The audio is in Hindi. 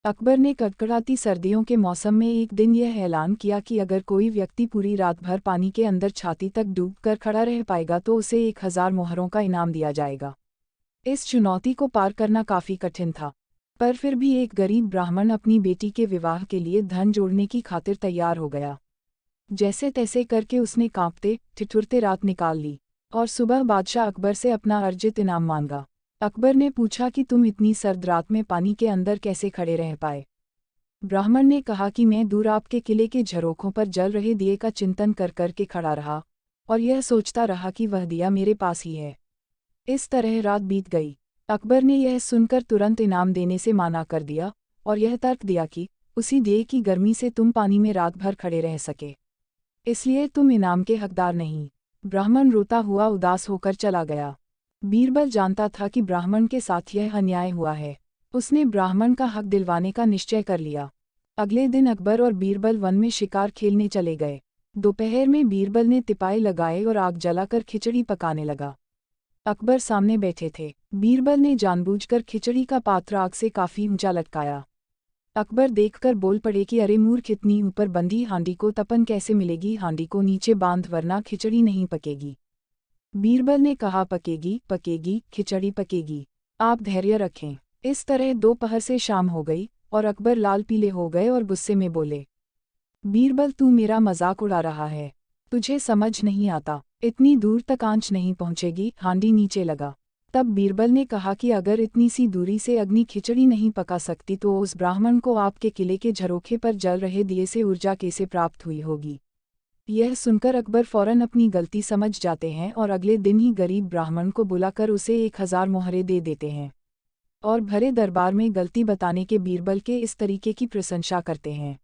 अकबर ने कड़कड़ाती सर्दियों के मौसम में एक दिन यह ऐलान किया कि अगर कोई व्यक्ति पूरी रात भर पानी के अंदर छाती तक डूब कर खड़ा रह पाएगा तो उसे 1000 मोहरों का इनाम दिया जाएगा। इस चुनौती को पार करना काफी कठिन था, पर फिर भी एक गरीब ब्राह्मण अपनी बेटी के विवाह के लिए धन जोड़ने की खातिर तैयार हो गया। जैसे तैसे करके उसने कांपते ठिठुरते रात निकाल ली और सुबह बादशाह अकबर से अपना अर्जित इनाम मांगा। अकबर ने पूछा कि तुम इतनी सर्द रात में पानी के अंदर कैसे खड़े रह पाए। ब्राह्मण ने कहा कि मैं दूर आपके किले के झरोखों पर जल रहे दिए का चिंतन कर कर के खड़ा रहा और यह सोचता रहा कि वह दिया मेरे पास ही है। इस तरह रात बीत गई। अकबर ने यह सुनकर तुरंत इनाम देने से माना कर दिया और यह तर्क दिया कि उसी दिए की गर्मी से तुम पानी में रात भर खड़े रह सके, इसलिए तुम इनाम के हकदार नहीं। ब्राह्मण रोता हुआ उदास होकर चला गया। बीरबल जानता था कि ब्राह्मण के साथ यह अन्याय हुआ है। उसने ब्राह्मण का हक दिलवाने का निश्चय कर लिया। अगले दिन अकबर और बीरबल वन में शिकार खेलने चले गए। दोपहर में बीरबल ने तिपाई लगाए और आग जलाकर खिचड़ी पकाने लगा। अकबर सामने बैठे थे। बीरबल ने जानबूझकर खिचड़ी का पात्र आग से काफी ऊंचा लटकाया। अकबर देखकर बोल पड़े कि अरे मूर्ख, इतनी ऊपर बंधी हांडी को तपन कैसे मिलेगी, हांडी को नीचे बांध वरना खिचड़ी नहीं पकेगी। बीरबल ने कहा पकेगी पकेगी, खिचड़ी पकेगी, आप धैर्य रखें। इस तरह दोपहर से शाम हो गई और अकबर लाल पीले हो गए और गुस्से में बोले, बीरबल तू मेरा मजाक उड़ा रहा है, तुझे समझ नहीं आता, इतनी दूर तक आंच नहीं पहुंचेगी, हांडी नीचे लगा। तब बीरबल ने कहा कि अगर इतनी सी दूरी से अग्नि खिचड़ी नहीं पका सकती तो उस ब्राह्मण को आपके किले के झरोखे पर जल रहे दिए से ऊर्जा कैसे प्राप्त हुई होगी। यह सुनकर अकबर फौरन अपनी गलती समझ जाते हैं और अगले दिन ही गरीब ब्राह्मण को बुलाकर उसे 1000 मोहरे दे देते हैं और भरे दरबार में गलती बताने के बीरबल के इस तरीके की प्रशंसा करते हैं।